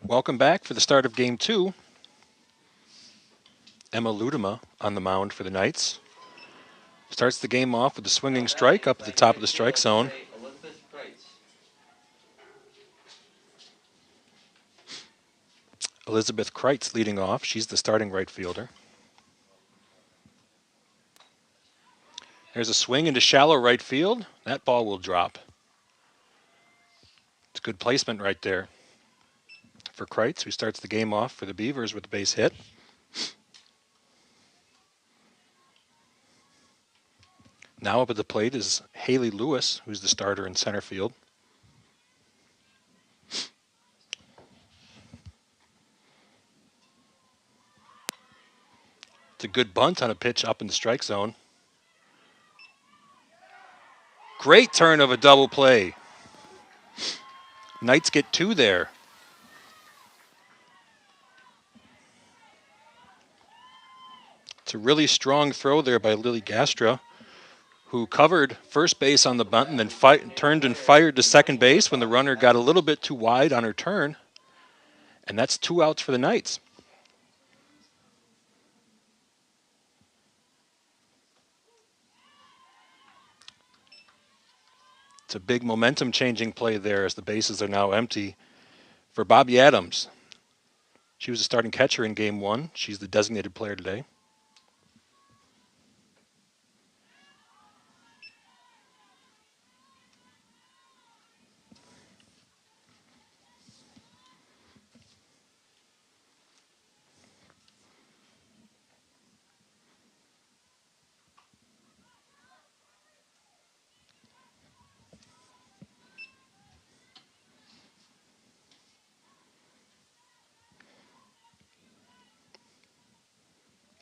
Welcome back for the start of Game 2. Emma Ludema on the mound for the Knights. Starts the game off with a swinging strike up at the top of the strike zone. Elizabeth Kreitz leading off. She's the starting right fielder. There's a swing into shallow right field. That ball will drop. It's good placement right there for Kreitz, who starts the game off for the Beavers with a base hit. Now up at the plate is Haley Lewis, who's the starter in center field. It's a good bunt on a pitch up in the strike zone. Great turn of a double play. Knights get 2 there. It's a really strong throw there by Lily Gastra, who covered first base on the bunt and then turned and fired to second base when the runner got a little bit too wide on her turn. And that's 2 outs for the Knights. It's a big momentum-changing play there as the bases are now empty for Bobby Adams. She was the starting catcher in Game 1. She's the designated player today.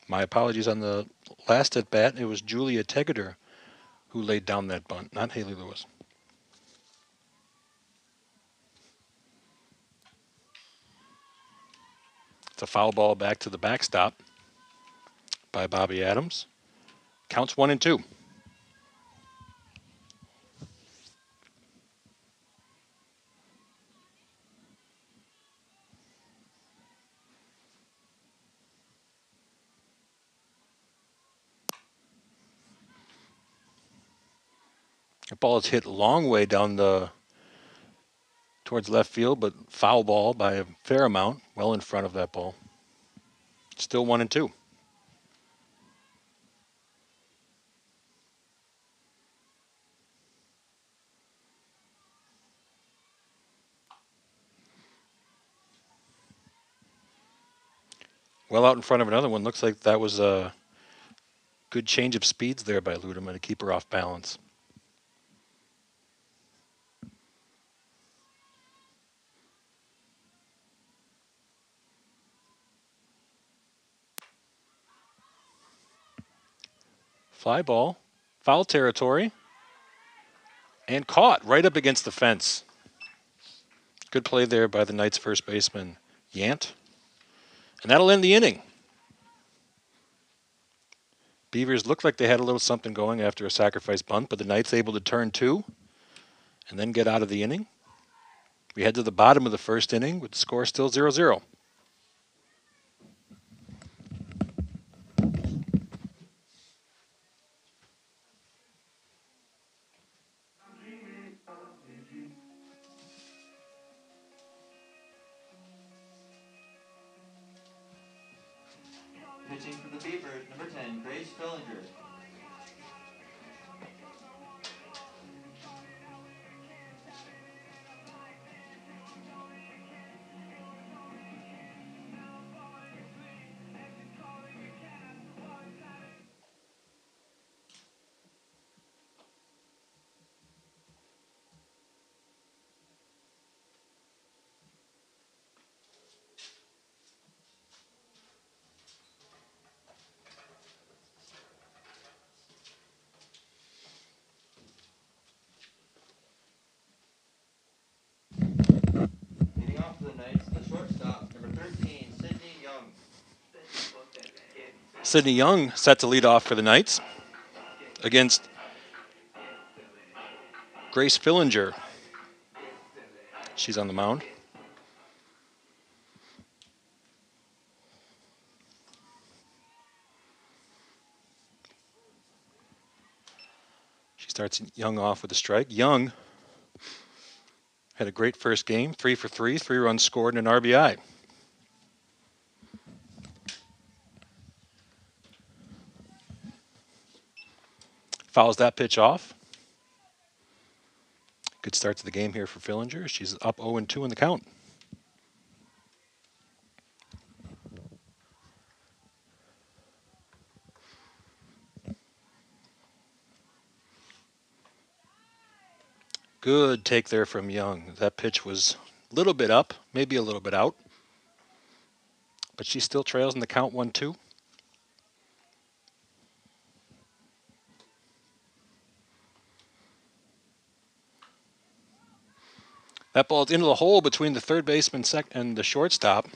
My apologies on the last at bat. It was Julia Tegeter who laid down that bunt, not Haley Lewis. It's a foul ball back to the backstop by Bobby Adams. Counts 1-2. The ball is hit long way down towards left field, but foul ball by a fair amount, well in front of that ball. Still 1-2. Well out in front of another one. Looks like that was a good change of speeds there by Ludema to keep her off balance. Fly ball, foul territory, and caught right up against the fence. Good play there by the Knights first baseman, Yant. And that'll end the inning. Beavers looked like they had a little something going after a sacrifice bunt, but the Knights able to turn 2 and then get out of the inning. We head to the bottom of the first inning with the score still 0-0. Pitching for the Beavers, number 10, Grace Fellinger. Sydney Young set to lead off for the Knights against Grace Fillinger. She's on the mound. She starts Young off with a strike. Young had a great first game, 3 for 3, 3 runs scored and an RBI. Fouls that pitch off. Good start to the game here for Fillinger. She's up 0-2 in the count. Good take there from Young. That pitch was a little bit up, maybe a little bit out. But she still trails in the count 1-2. That ball's into the hole between the third baseman and the shortstop.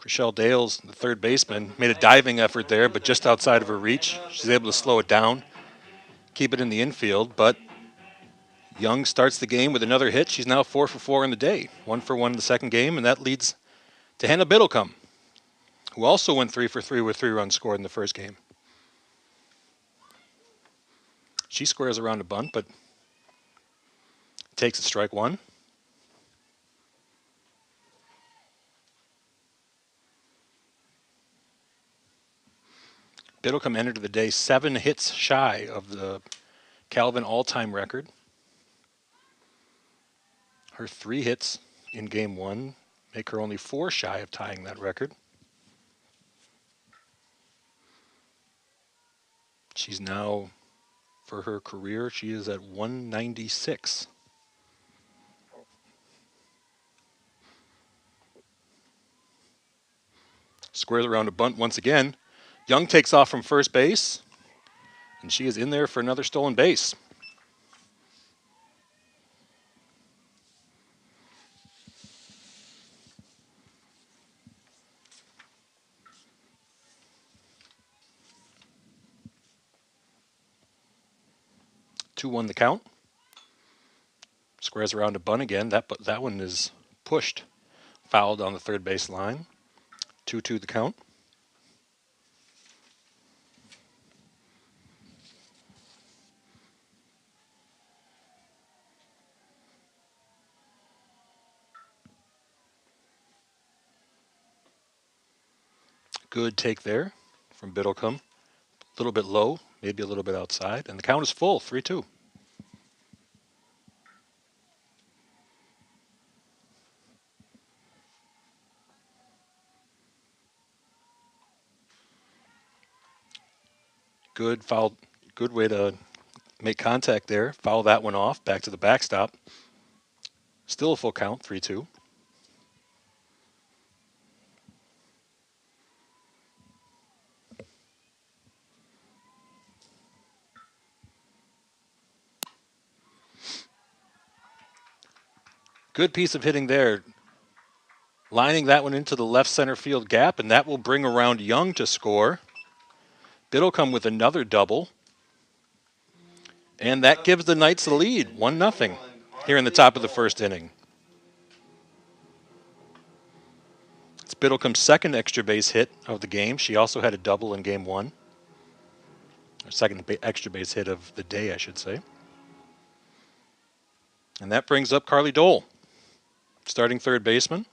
Chriselle Dales, the third baseman, made a diving effort there, but just outside of her reach. She's able to slow it down, keep it in the infield, but Young starts the game with another hit. She's now 4 for 4 in the day, 1 for 1 in the second game, and that leads to Hannah Biddlecombe, who also went 3 for 3 with 3 runs scored in the first game. She squares around a bunt, but takes a strike one. Biddlecombe entered the day 7 hits shy of the Calvin all-time record. Her 3 hits in game 1 make her only 4 shy of tying that record. She's now, for her career, she is at 196. Squares around a bunt once again. Young takes off from first base, and she is in there for another stolen base. Two one the count. Squares around a bunt again. That one is pushed, fouled on the third base line. 2-2 the count. Good take there from Biddlecombe. A little bit low, maybe a little bit outside, and the count is full, 3-2. Good foul, good way to make contact there. Foul that one off, back to the backstop. Still a full count, 3-2. Good piece of hitting there. Lining that one into the left center field gap, and that will bring around Young to score. Biddlecombe with another double. And that gives the Knights the lead, 1-0, here in the top of the first inning. It's Biddlecombe's second extra base hit of the game. She also had a double in game 1. Her second extra base hit of the day, I should say. And that brings up Carly Dole, starting third baseman.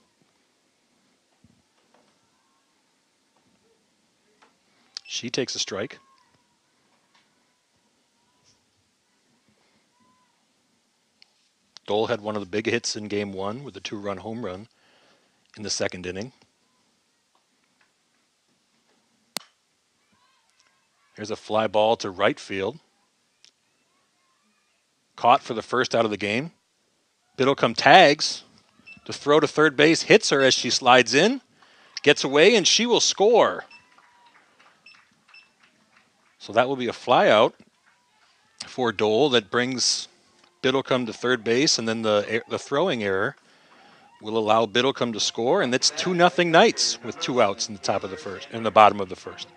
She takes a strike. Dole had one of the big hits in game 1 with a 2-run home run in the second inning. Here's a fly ball to right field. Caught for the first out of the game. Biddlecombe tags to throw to third base, hits her as she slides in, gets away, and she will score. So that will be a fly out for Dole that brings Biddlecombe to third base, and then the throwing error will allow Biddlecombe to score, and it's 2-0 Knights with 2 outs in the top of the first, in the bottom of the first.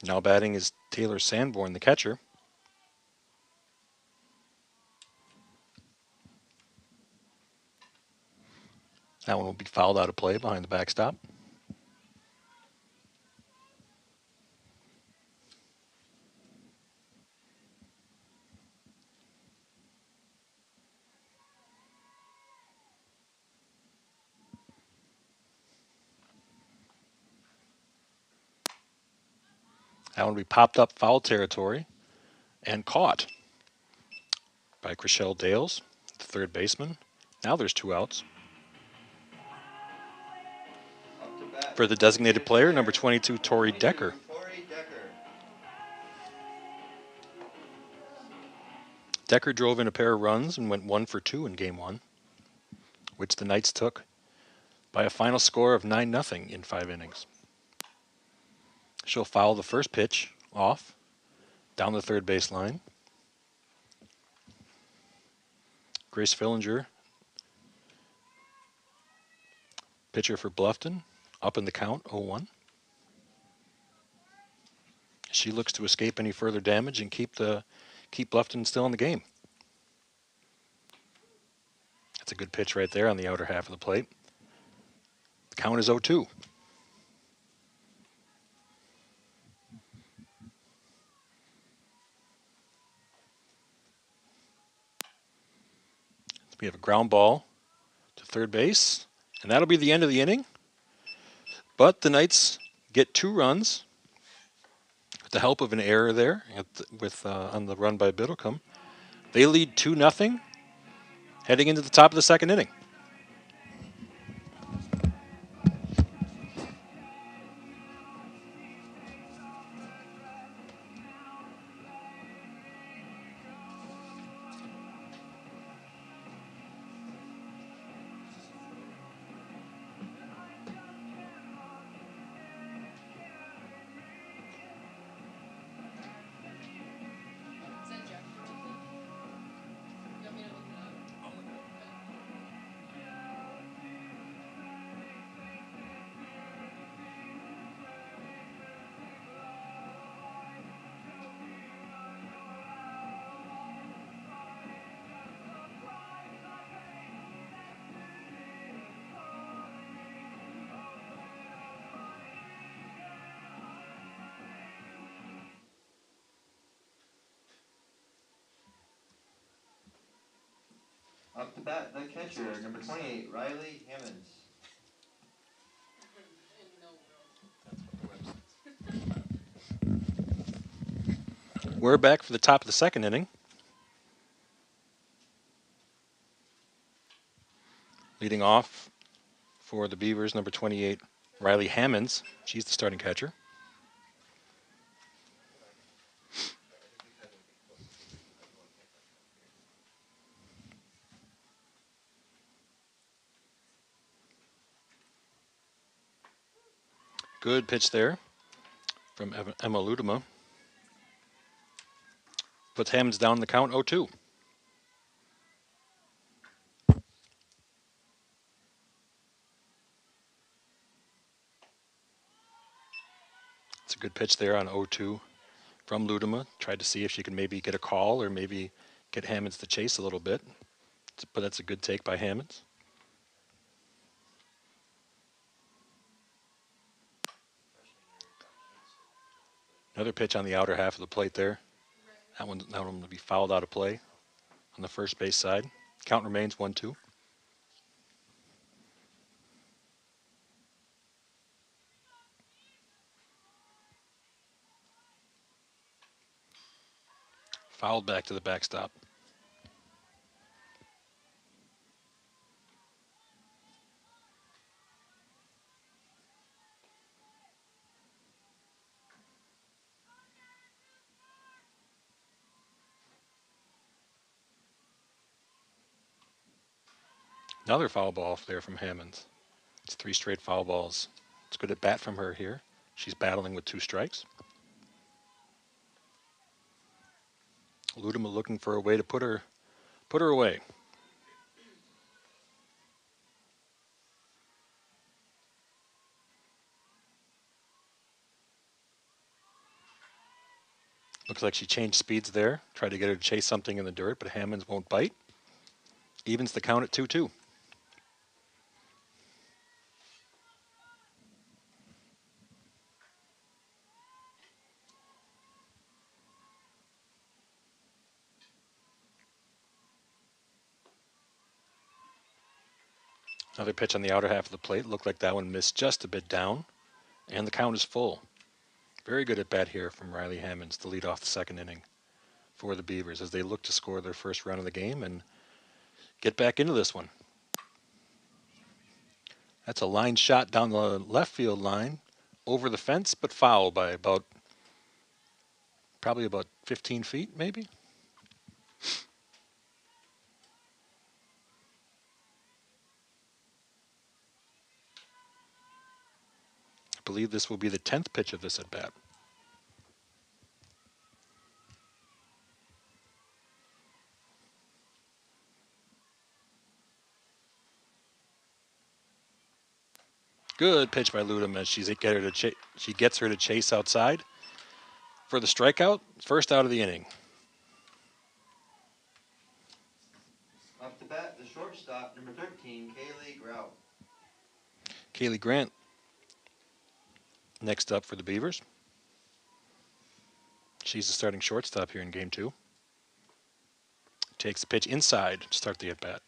Now batting is Taylor Sanborn, the catcher. That one will be fouled out of play behind the backstop. That one will be popped up foul territory and caught by Chriselle Dales, the third baseman. Now there's 2 outs. For the designated player, number 22, Tori Decker. Decker drove in a pair of runs and went 1 for 2 in Game 1, which the Knights took by a final score of 9-0 in 5 innings. She'll foul the first pitch off down the third base line. Grace Fillinger, pitcher for Bluffton, up in the count, 0-1. She looks to escape any further damage and keep Bluffton still in the game. That's a good pitch right there on the outer half of the plate. The count is 0-2. We have a ground ball to third base, and that'll be the end of the inning. But the Knights get 2 runs with the help of an error there on the run by Biddlecombe. They lead 2-0 heading into the top of the second inning. Up to bat, the catcher, number 28, Riley Hammonds. We're back for the top of the second inning. Leading off for the Beavers, number 28, Riley Hammonds. She's the starting catcher. Good pitch there from Emma Ludema. Puts Hammonds down the count 0-2. It's a good pitch there on 0-2 from Ludema. Tried to see if she could maybe get a call or maybe get Hammonds to chase a little bit. But that's a good take by Hammonds. Another pitch on the outer half of the plate there. That one will be fouled out of play on the first base side. Count remains 1-2. Fouled back to the backstop. Another foul ball there from Hammonds. It's 3 straight foul balls. It's good at bat from her here. She's battling with 2 strikes. Ludema looking for a way to put her away. Looks like she changed speeds there. Tried to get her to chase something in the dirt, but Hammonds won't bite. Evens the count at 2-2. Another pitch on the outer half of the plate. Looked like that one missed just a bit down. And the count is full. Very good at bat here from Riley Hammonds to lead off the second inning for the Beavers as they look to score their first run of the game and get back into this one. That's a line shot down the left field line over the fence, but foul by probably about 15 feet, maybe. I believe this will be the 10th pitch of this at bat. Good pitch by Ludem as she gets her to chase outside for the strikeout. First out of the inning. Up to bat, the shortstop, number 13, Kaylee Grout. Kaylee Grant next up for the Beavers. She's the starting shortstop here in game 2. Takes the pitch inside to start the at bat.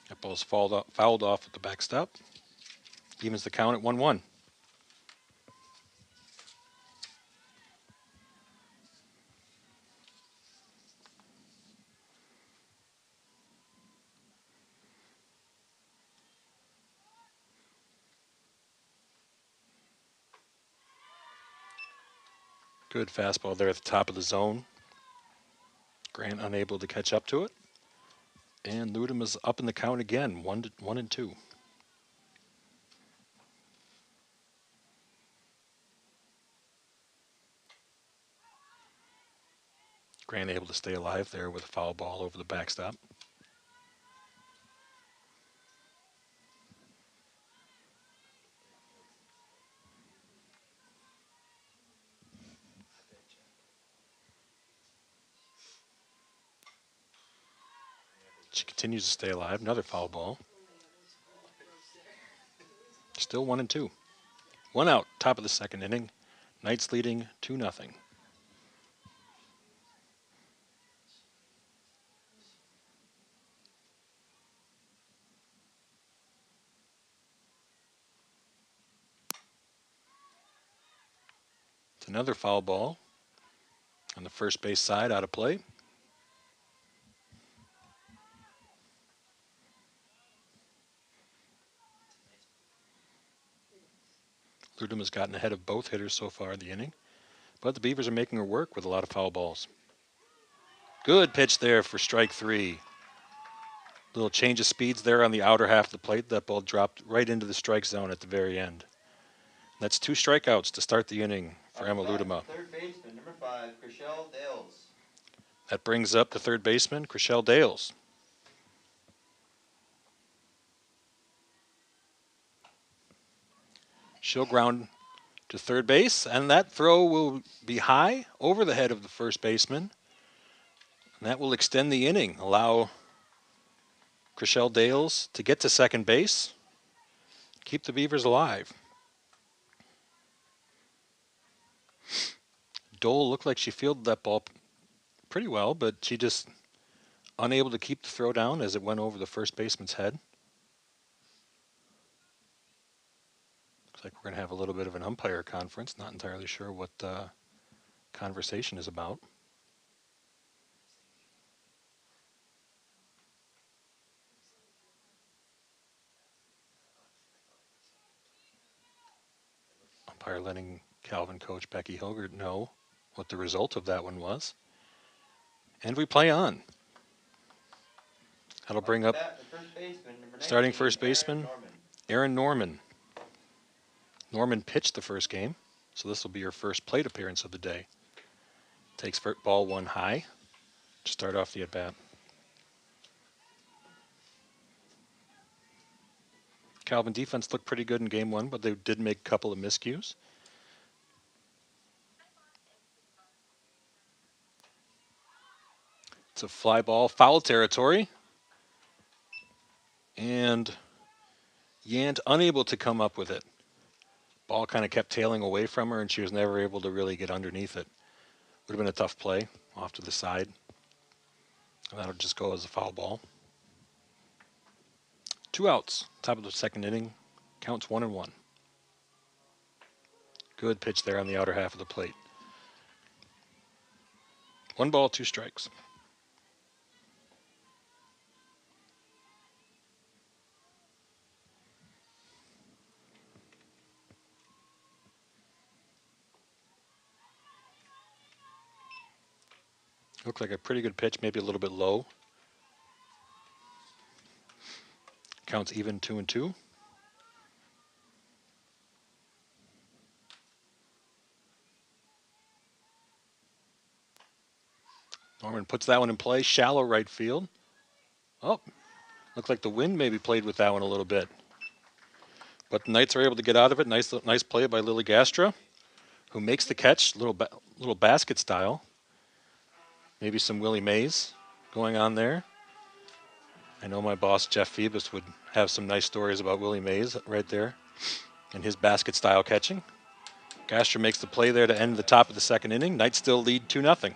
That ball's fouled off at the backstop. Evens the count at 1-1. Good fastball there at the top of the zone. Grant unable to catch up to it. And Ludem is up in the count again, 1-2. Grant able to stay alive there with a foul ball over the backstop. She continues to stay alive. Another foul ball. Still 1-2. 1 out, top of the second inning. Knights leading 2-0. It's another foul ball on the first base side, out of play. Ludem has gotten ahead of both hitters so far in the inning, but the Beavers are making her work with a lot of foul balls. Good pitch there for strike 3. Little change of speeds there on the outer half of the plate. That ball dropped right into the strike zone at the very end. That's 2 strikeouts to start the inning for Emma Ludema. Third baseman, number 5, Chriselle Dales. That brings up the third baseman, Chriselle Dales. She'll ground to third base, and that throw will be high over the head of the first baseman. And that will extend the inning, allow Chriselle Dales to get to second base, keep the Beavers alive. Dole looked like she fielded that ball pretty well, but she just unable to keep the throw down as it went over the first baseman's head. Looks like we're going to have a little bit of an umpire conference. Not entirely sure what the conversation is about. umpire letting Calvin coach Becky Hogert know what the result of that one was. And we play on. That'll bring up starting first baseman Aaron Norman. Norman pitched the first game, so this will be her first plate appearance of the day. Takes ball one high to start off the at-bat. Calvin defense looked pretty good in game one, but they did make a couple of miscues. It's a fly ball, foul territory. And Yant unable to come up with it. Ball kind of kept tailing away from her, and she was never able to really get underneath it. Would have been a tough play off to the side. And that'll just go as a foul ball. 2 outs, top of the second inning. Counts 1-1. Good pitch there on the outer half of the plate. 1 ball, 2 strikes. Looked like a pretty good pitch, maybe a little bit low. Counts even 2-2. Norman puts that one in play, shallow right field. Oh, looked like the wind maybe played with that one a little bit. But the Knights are able to get out of it. Nice play by Lily Gastra, who makes the catch, little basket style. Maybe some Willie Mays going on there. I know my boss, Jeff Phoebus, would have some nice stories about Willie Mays right there and his basket style catching. Gastra makes the play there to end the top of the second inning. Knights still lead 2-0.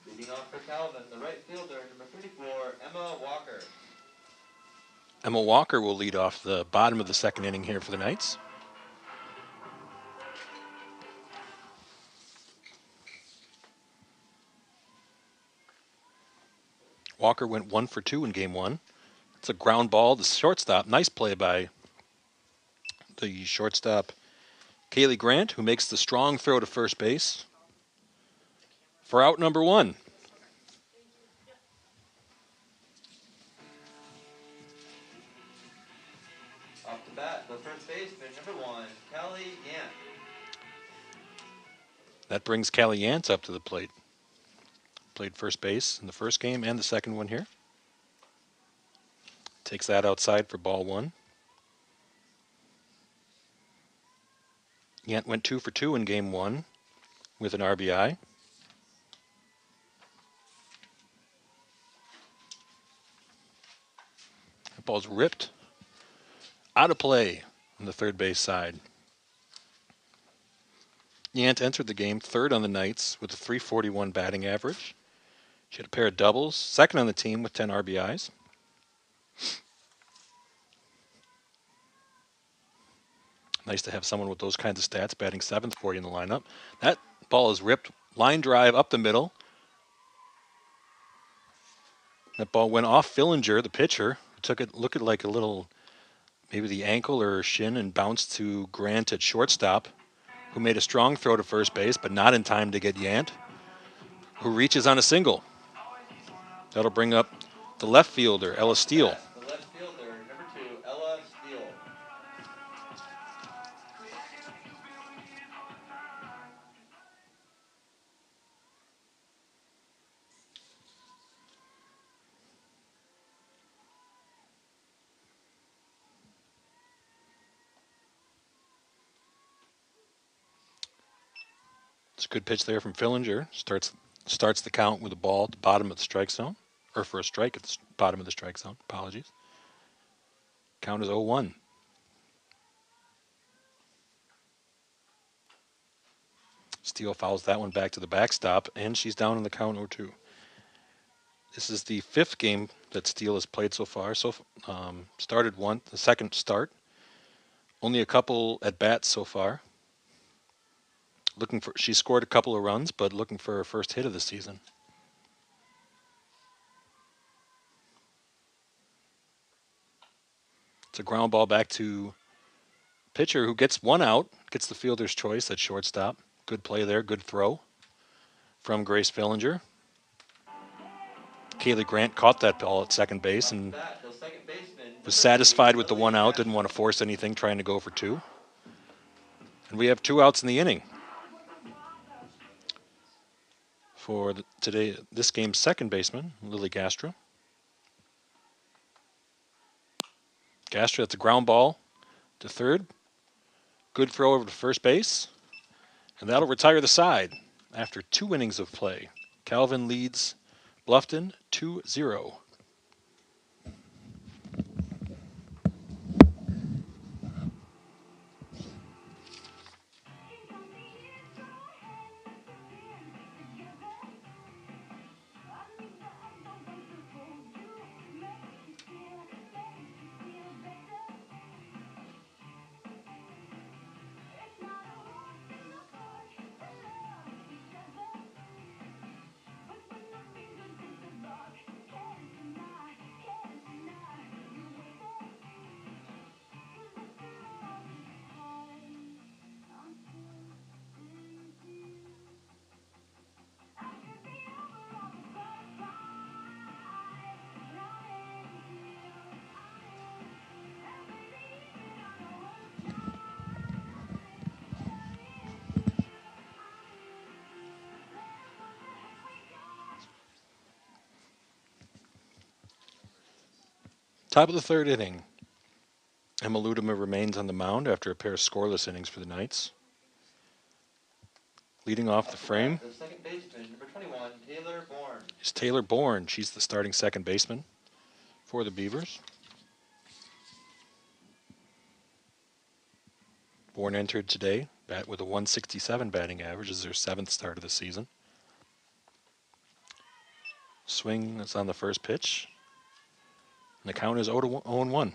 Leading off for Calvin, the right fielder, number 34, Emma Walker. Emma Walker will lead off the bottom of the second inning here for the Knights. Walker went 1 for 2 in game one. It's a ground ball to shortstop. Nice play by the shortstop, Kaylee Grant, who makes the strong throw to first base for out number 1. Off the bat, the first baseman, number 1, Callie Yant. That brings Callie Yant up to the plate. Played first base in the first game and the second one here. Takes that outside for ball 1. Yant went 2 for 2 in game 1 with an RBI. That ball's ripped out of play on the third base side. Yant entered the game third on the Knights with a .341 batting average. She had a pair of doubles, second on the team with 10 RBIs. Nice to have someone with those kinds of stats batting 7th for you in the lineup. That ball is ripped, line drive up the middle. That ball went off Fillinger, the pitcher. Took it, looked like a little, maybe the ankle or shin, and bounced to Grant at shortstop, who made a strong throw to first base, but not in time to get Yant, who reaches on a single. That'll bring up the left fielder, Ella Steele. The left fielder, number 2, Ella Steele. It's a good pitch there from Fillinger. Starts the count with a ball at the bottom of the strike zone. or for a strike at the bottom of the strike zone. Apologies. Count is 0-1. Steele fouls that one back to the backstop, and she's down in the count 0-2. This is the 5th game that Steele has played so far. Started the second start. Only a couple at bats so far. She scored a couple of runs, but looking for her first hit of the season. It's a ground ball back to pitcher who gets one out, gets the fielder's choice at shortstop. Good play there, good throw from Grace Fillinger. Kaylee Grant caught that ball at second base and was satisfied with the one out, didn't want to force anything, trying to go for 2. And we have 2 outs in the inning for this game's second baseman, Lily Gastra. Gastra, that's a ground ball to third. Good throw over to first base. And that'll retire the side after 2 innings of play. Calvin leads Bluffton 2-0. Top of the 3rd inning. Emma Ludema remains on the mound after a pair of scoreless innings for the Knights. Leading off the frame The second baseman, number 21, Taylor Bourne. is Taylor Bourne. She's the starting second baseman for the Beavers. Bourne entered today with a 167 batting average. This is her 7th start of the season. Swing is on the first pitch. And the count is 0-1.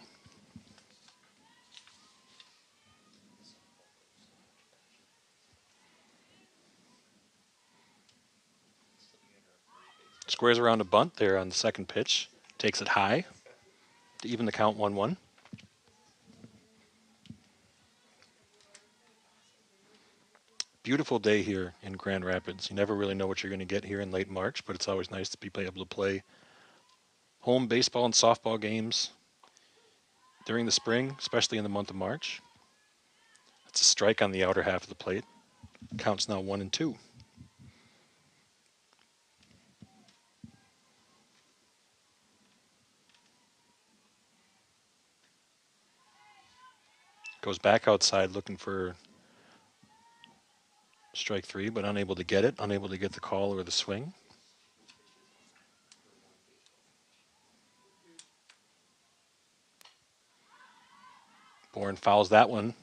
Squares around a bunt there on the second pitch. Takes it high to even the count 1-1. Beautiful day here in Grand Rapids. You never really know what you're going to get here in late March, but it's always nice to be able to play home baseball and softball games during the spring, especially in the month of March. That's a strike on the outer half of the plate. Counts now 1-2. Goes back outside looking for strike 3, but unable to get it, unable to get the call or the swing. Bourne fouls that one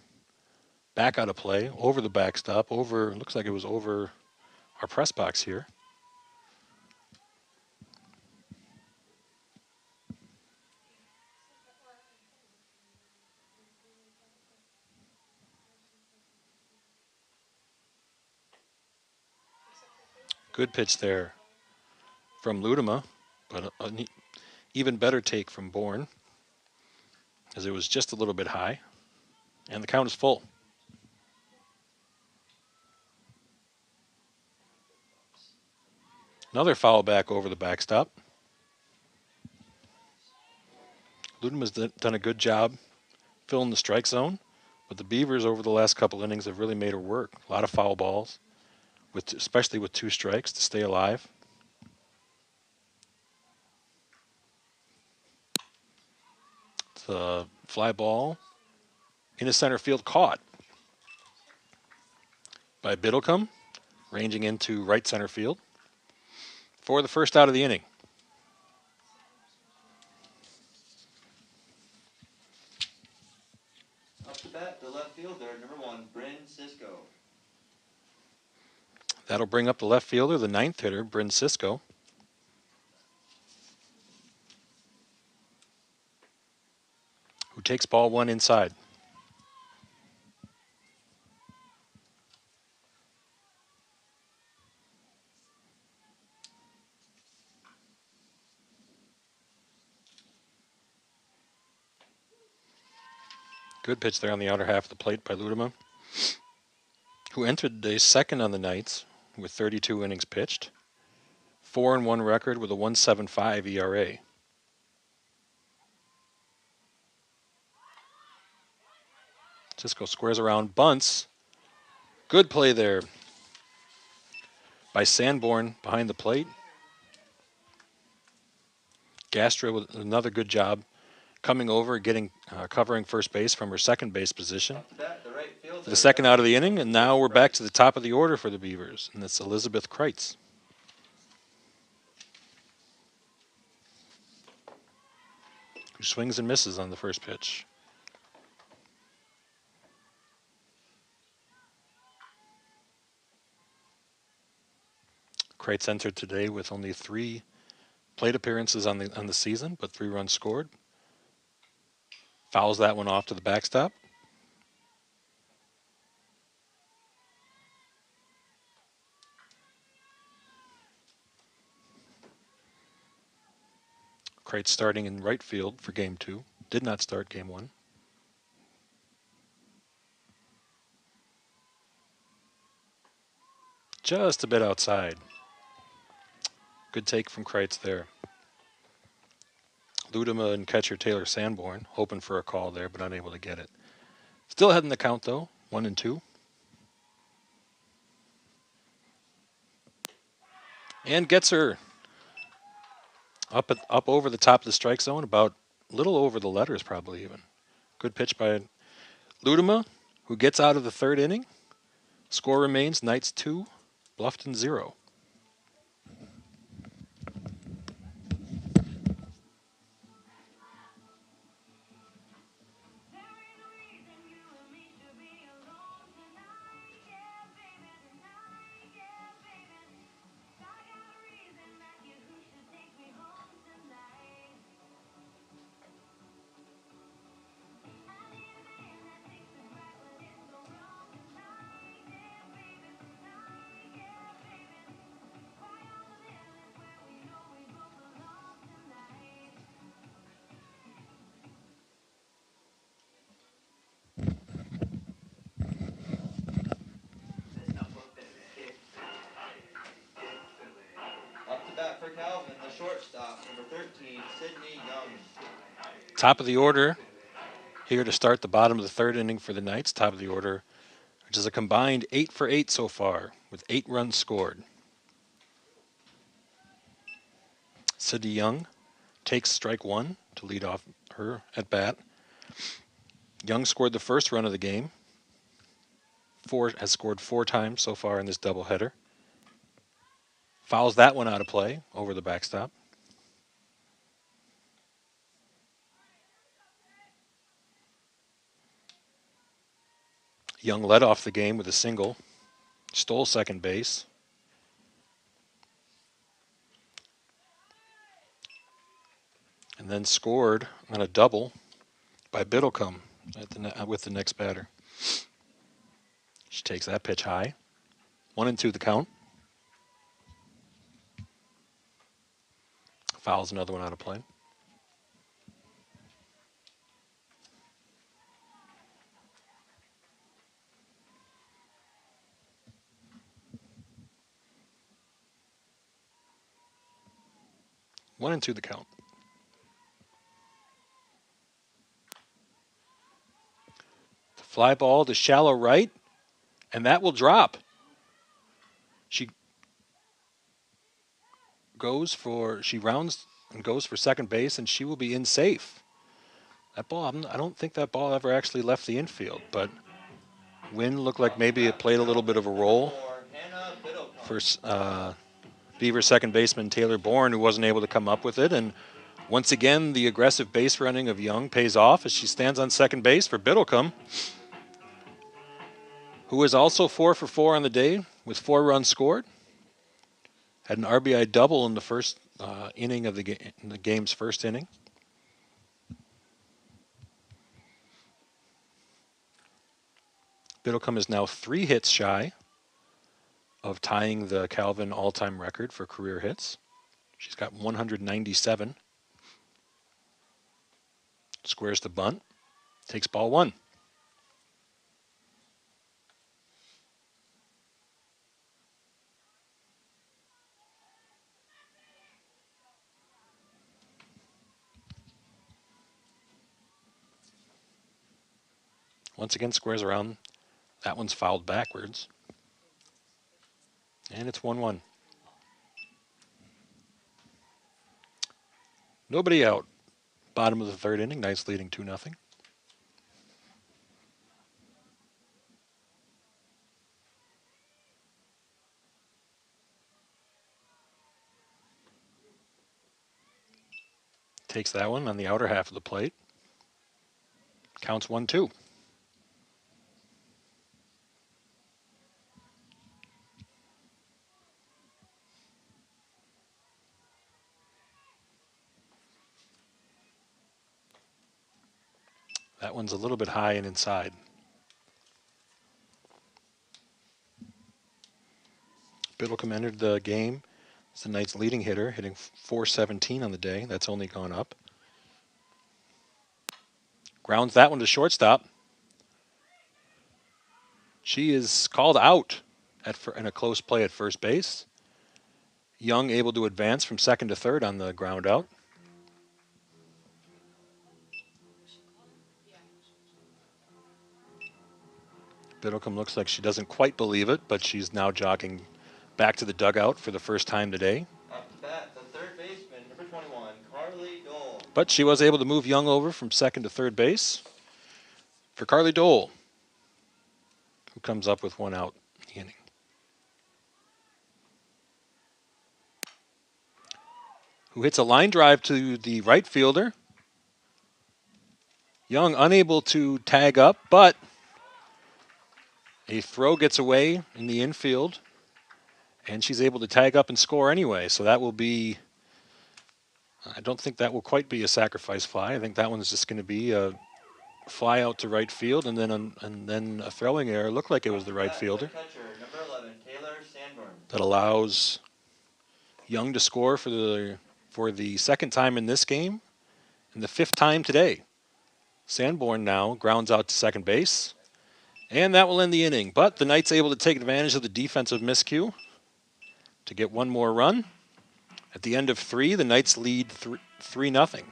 back out of play, over the backstop, looks like it was over our press box here. Good pitch there from Ludema, but an even better take from Bourne, as it was just a little bit high, and the count is full. Another foul back over the backstop. Ludema's done a good job filling the strike zone, but the Beavers over the last couple innings have really made her work. A lot of foul balls, especially with 2 strikes to stay alive. It's a fly ball into center field, caught by Biddlecombe, ranging into right center field for the first out of the inning. Up to bat, the left fielder, number 1, Bryn Cisco. That'll bring up the left fielder, the ninth hitter, Bryn Cisco. Who takes ball 1 inside. Good pitch there on the outer half of the plate by Ludema, who entered the second on the Knights with 32 innings pitched. 4-1 record with a 1.75 ERA. Cisco squares around, bunts. Good play there by Sanborn behind the plate. Gastra with another good job coming over, covering first base from her second base position. Up to bat, the right fielder, For the second out of the inning, and now we're back to the top of the order for the Beavers, and that's Elizabeth Kreitz. Who swings and misses on the first pitch. Kreitz entered today with only 3 plate appearances on the season, but 3 runs scored. Fouls that one off to the backstop. Kreitz starting in right field for game 2. Did not start game 1. Just a bit outside. Good take from Kreitz there. Ludema and catcher Taylor Sanborn hoping for a call there, but unable to get it. Still ahead in the count, though, 1-2. And gets her up over the top of the strike zone, about a little over the letters probably even. Good pitch by Ludema, who gets out of the third inning. Score remains Knights 2, Bluffton 0. For Calvin, the shortstop, number 13, Sydney Young. Top of the order here to start the bottom of the third inning for the Knights. Top of the order, which is a combined 8 for 8 so far, with 8 runs scored. Sydney Young takes strike 1 to lead off her at bat. Young scored the first run of the game. Has scored 4 times so far in this doubleheader. Fouls that one out of play over the backstop. Young led off the game with a single, stole second base. And then scored on a double by Biddlecombe with the next batter. She takes that pitch high. 1-2 the count. Fouls another one out of play. One and two the count. The fly ball to shallow right, and that will drop. She rounds and goes for second base, and she will be in safe. That ball, I don't think that ball ever actually left the infield, but wind looked like maybe it played a little bit of a role for Beaver second baseman Taylor Bourne, who wasn't able to come up with it. And once again, the aggressive base running of Young pays off as she stands on second base for Biddlecombe. who is also 4 for 4 on the day with 4 runs scored. Had an RBI double in the first inning of the game's first inning. Biddlecombe is now 3 hits shy of tying the Calvin all-time record for career hits. She's got 197. Squares the bunt. Takes ball 1. Once again, squares around. That one's fouled backwards. And it's 1-1. Nobody out. Bottom of the third inning. Knights leading 2-0. Takes that one on the outer half of the plate. Counts 1-2. That one's a little bit high and inside. Biddlecombe entered the game as the Knights' leading hitter, hitting .417 on the day. That's only gone up. Grounds that one to shortstop. She is called out in a close play at first base. Young able to advance from second to third on the ground out. Biddlecombe looks like she doesn't quite believe it, but she's now jogging back to the dugout for the first time today. Up to bat, the third baseman, number 21, Carly Dole. But she was able to move Young over from second to third base for Carly Dole, who comes up with 1 out in the inning. Who hits a line drive to the right fielder. Young unable to tag up, but a throw gets away in the infield, and she's able to tag up and score anyway. So that will be, I don't think that will quite be a sacrifice fly. I think that one's just going to be a fly out to right field, and then a throwing error. Looked like it was the right fielder. Catcher, number 11, Taylor Sanborn. That allows Young to score for the second time in this game and the 5th time today. Sanborn now grounds out to second base, and that will end the inning. But the Knights able to take advantage of the defensive miscue to get 1 more run. At the end of 3, the Knights lead 3-0.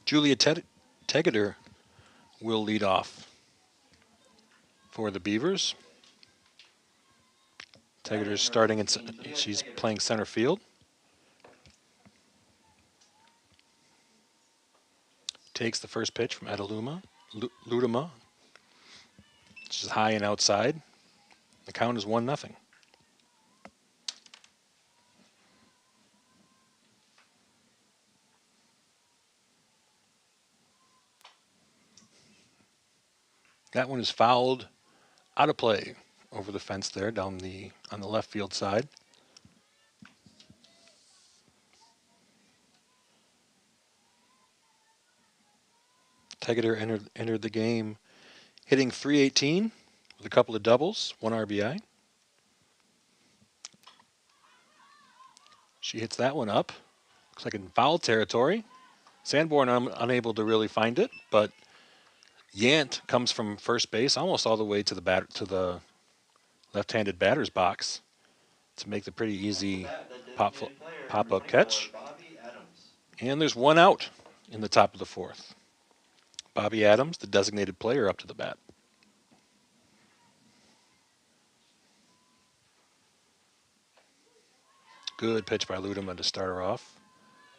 Julia Tegeter will lead off for the Beavers. Tegeter's starting, and she's playing center field. Takes the first pitch from Ludema. Which is high and outside. The count is 1-0. That one is fouled out of play over the fence there down on the left field side. Tegeter entered the game hitting .318 with a couple of doubles, one RBI. She hits that one up. Looks like in foul territory. Sanborn unable to really find it, but Yant comes from first base almost all the way to the left-handed batter's box to make the pretty easy pop-up catch. And there's one out in the top of the fourth. Bobby Adams, the designated player, up to the bat. Good pitch by Ludeman to start her off.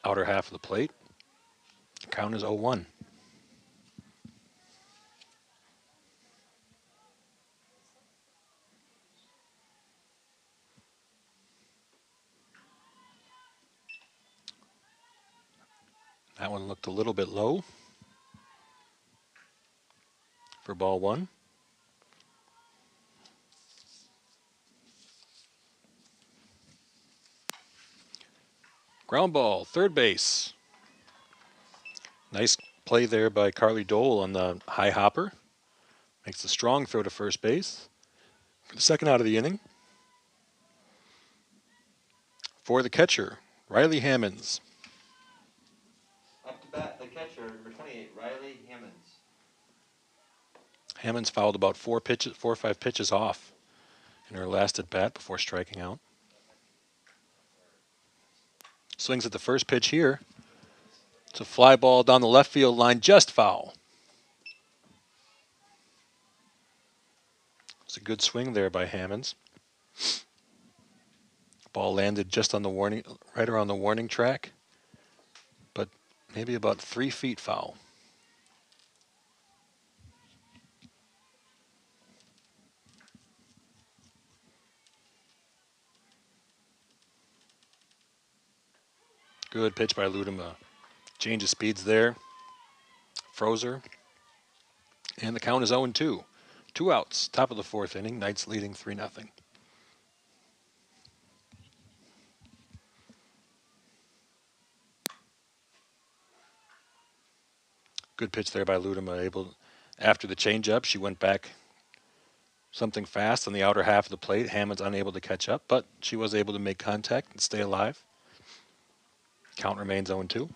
Outer half of the plate. Count is 0-1. That one looked a little bit low for ball one. Ground ball, third base. Nice play there by Carly Dole on the high hopper. Makes a strong throw to first base for the second out of the inning. For the catcher, Riley Hammonds. Up to bat, the catcher, number 28, Riley Hammonds. Hammonds fouled about 4 or 5 pitches off in her last at bat before striking out. Swings at the first pitch here. It's a fly ball down the left field line, just foul. It's a good swing there by Hammonds. Ball landed just on the warning, right around the warning track, but maybe about 3 feet foul. Good pitch by Ludema. Change of speeds there. Froze her. And the count is 0-2. 2 outs, top of the fourth inning. Knights leading 3-0. Good pitch there by Ludema. After the changeup, she went back something fast on the outer half of the plate. Hammond's unable to catch up, but she was able to make contact and stay alive. Count remains 0-2.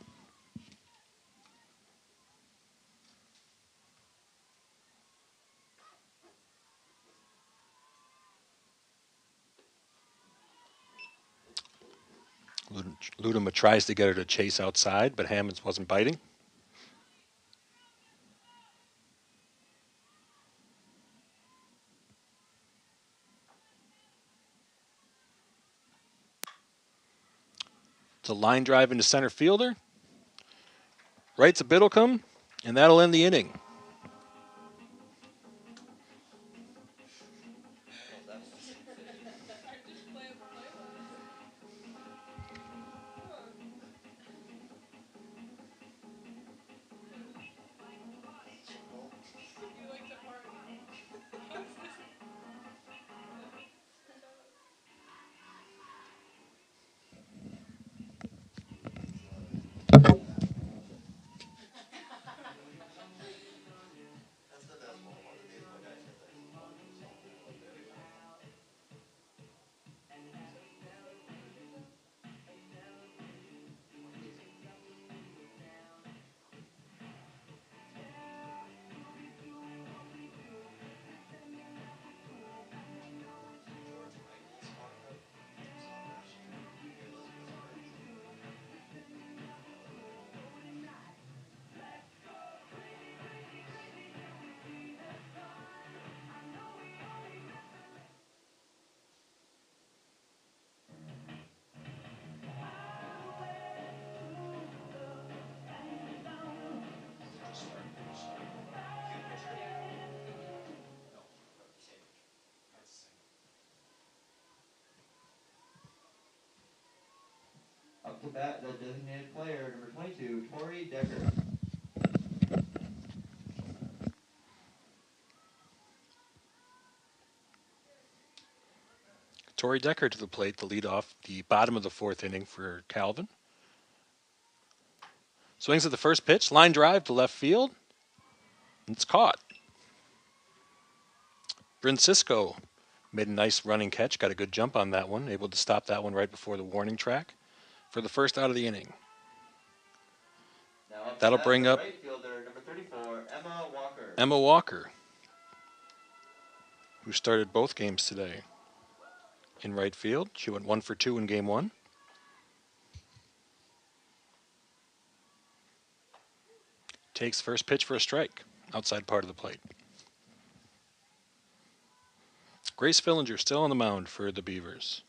Ludema tries to get her to chase outside, but Hammonds wasn't biting. It's a line drive into center fielder. Right to Biddlecombe, and that'll end the inning. Up to bat, the designated player, number 22, Tori Decker. Tori Decker to the plate to lead off the bottom of the fourth inning for Calvin. Swings at the first pitch, line drive to left field. It's caught. Francisco made a nice running catch, got a good jump on that one, able to stop that one right before the warning track for the first out of the inning. That'll bring up right fielder, number 34, Emma Walker. Emma Walker, who started both games today in right field. She went 1 for 2 in game one. Takes first pitch for a strike, outside part of the plate. Grace Fillinger still on the mound for the Beavers.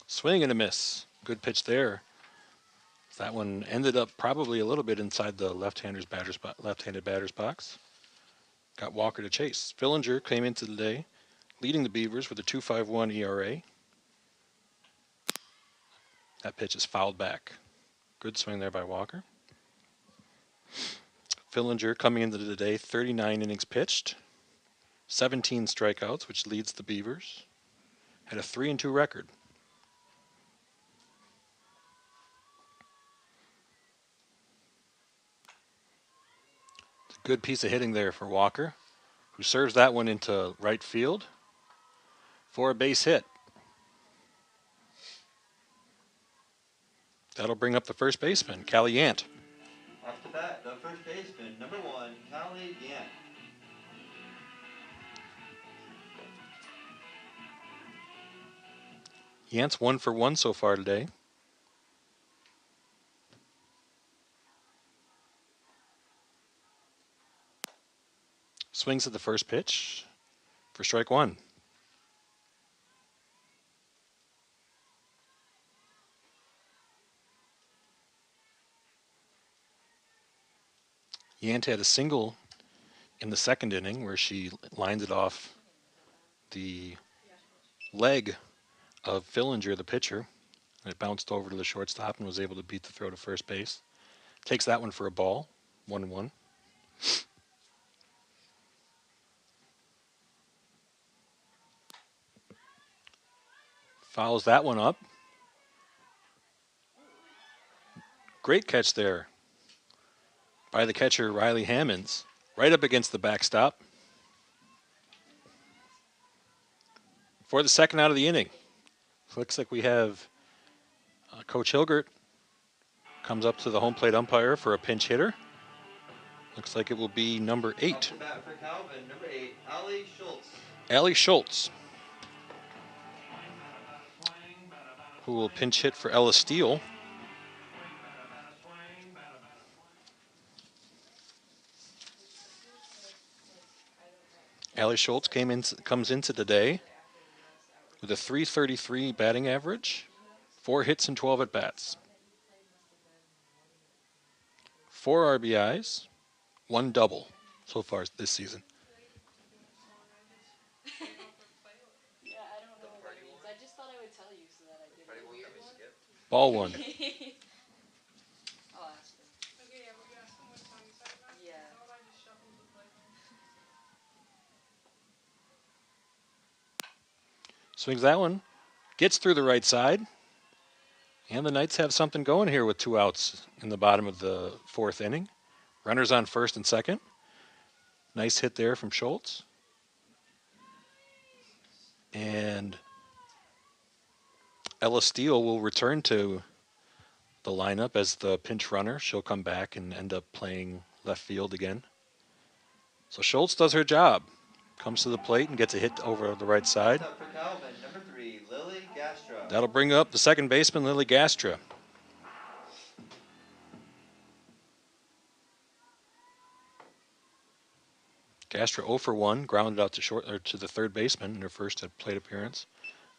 Swing and a miss. Good pitch there. That one ended up probably a little bit inside the left-handed batter's box. Got Walker to chase. Fillinger came into the day leading the Beavers with a 2.51 ERA. That pitch is fouled back. Good swing there by Walker. Fillinger coming into the day, 39 innings pitched, 17 strikeouts, which leads the Beavers. Had a 3-2 record. It's a good piece of hitting there for Walker, who serves that one into right field for a base hit. That'll bring up the first baseman, Callie Yant. Off the bat, the first baseman, number 1, Callie Yant. Yant's 1 for 1 so far today. Swings at the first pitch for strike one. Yant had a single in the second inning where she lined it off the leg of Fillinger, the pitcher. And it bounced over to the shortstop and was able to beat the throw to first base. Takes that one for a ball, 1-1. Fouls that one up. Great catch there by the catcher, Riley Hammonds, right up against the backstop for the second out of the inning. Looks like we have Coach Hilgert comes up to the home plate umpire for a pinch hitter. Looks like it will be number 8. Off the bat for Calvin, number 8, Allie Schultz. Allie Schultz, who will pinch hit for Ella Steele. Allie Schultz comes into today with a .333 batting average, 4 hits and 12 at-bats, 4 RBIs, 1 double so far this season. Yeah, I don't know what that means. I just thought I would tell you so that I did a weird one. Ball one. I'll ask him. Okay, yeah, but you asked him what song you started on? Yeah. How about I just shuffle the play? Swings that one, gets through the right side, and the Knights have something going here with 2 outs in the bottom of the fourth inning. Runners on first and second. Nice hit there from Schultz. And Ella Steele will return to the lineup as the pinch runner. She'll come back and end up playing left field again. So Schultz does her job. Comes to the plate and gets a hit over the right side. Up for Calvin, number 3, Lily Gastra. That'll bring up the second baseman, Lily Gastra. Gastra 0 for 1, grounded out to the third baseman in her first plate appearance.